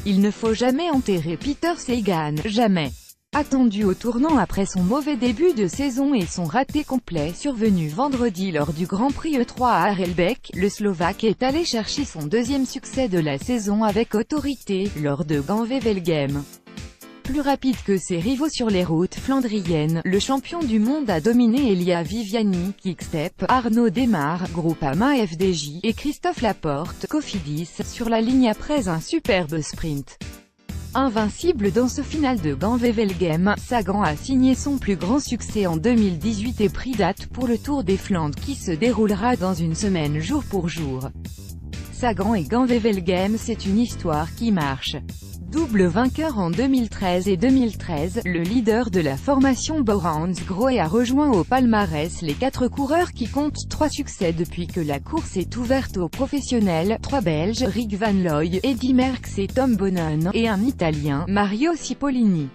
Il ne faut jamais enterrer Peter Sagan, jamais. Attendu au tournant après son mauvais début de saison et son raté complet survenu vendredi lors du Grand Prix E3 à Harelbeke, le Slovaque est allé chercher son deuxième succès de la saison avec autorité, lors de Gand-Wevelgem. Plus rapide que ses rivaux sur les routes flandriennes, le champion du monde a dominé Elia Viviani, Quick-Step, Arnaud Démare, Groupama FDJ, et Christophe Laporte, Cofidis, sur la ligne après un superbe sprint. Invincible dans ce final de Gand-Wevelgem, Sagan a signé son plus grand succès en 2018 et pris date pour le Tour des Flandres qui se déroulera dans une semaine jour pour jour. Sagan et Gand-Wevelgem, c'est une histoire qui marche. Double vainqueur en 2013 et 2013, le leader de la formation Bora Hansgrohe a rejoint au palmarès les 4 coureurs qui comptent 3 succès depuis que la course est ouverte aux professionnels, 3 Belges, Rick Van Looy, Eddy Merckx et Tom Boonen, et un Italien, Mario Cipollini.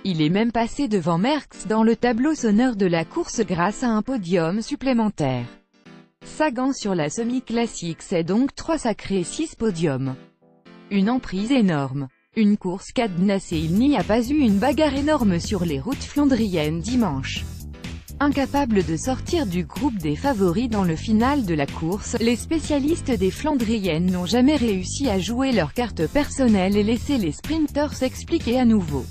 Il est même passé devant Merckx dans le tableau sonneur de la course grâce à un podium supplémentaire. Sagan sur la semi-classique, c'est donc 3 sacrés 6 podiums. Une emprise énorme. Une course cadenassée. Il n'y a pas eu une bagarre énorme sur les routes flandriennes dimanche. Incapables de sortir du groupe des favoris dans le final de la course, les spécialistes des Flandriennes n'ont jamais réussi à jouer leur carte personnelle et laisser les sprinters s'expliquer à nouveau.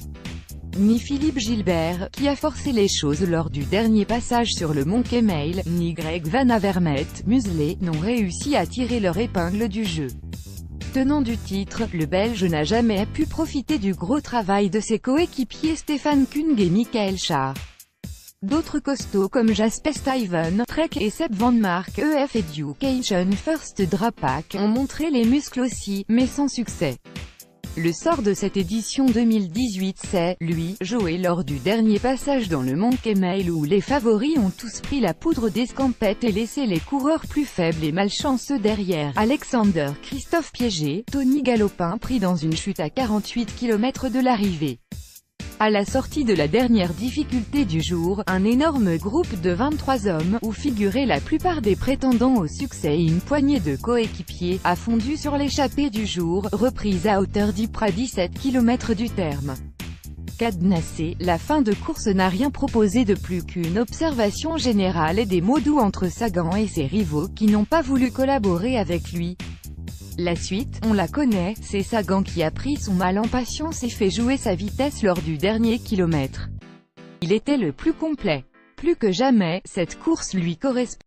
Ni Philippe Gilbert, qui a forcé les choses lors du dernier passage sur le Mont Kemmel, ni Greg Van Avermaet, muselé, n'ont réussi à tirer leur épingle du jeu. Tenant du titre, le Belge n'a jamais pu profiter du gros travail de ses coéquipiers Stefan Kung et Michael Schär. D'autres costauds comme Jasper Stuyven, Trek et Sepp Van Mark EF Education First Drapac ont montré les muscles aussi, mais sans succès. Le sort de cette édition 2018 s'est, lui, joué lors du dernier passage dans le Mont Kemmel où les favoris ont tous pris la poudre d'escampette et laissé les coureurs plus faibles et malchanceux derrière. Alexander Christophe piégé, Tony Galopin pris dans une chute à 48 km de l'arrivée. À la sortie de la dernière difficulté du jour, un énorme groupe de 23 hommes, où figuraient la plupart des prétendants au succès et une poignée de coéquipiers, a fondu sur l'échappée du jour, reprise à hauteur d'Ypres à 17 km du terme. Cadenassée, la fin de course n'a rien proposé de plus qu'une observation générale et des mots doux entre Sagan et ses rivaux qui n'ont pas voulu collaborer avec lui. La suite, on la connaît, c'est Sagan qui a pris son mal en patience et fait jouer sa vitesse lors du dernier kilomètre. Il était le plus complet. Plus que jamais, cette course lui correspond.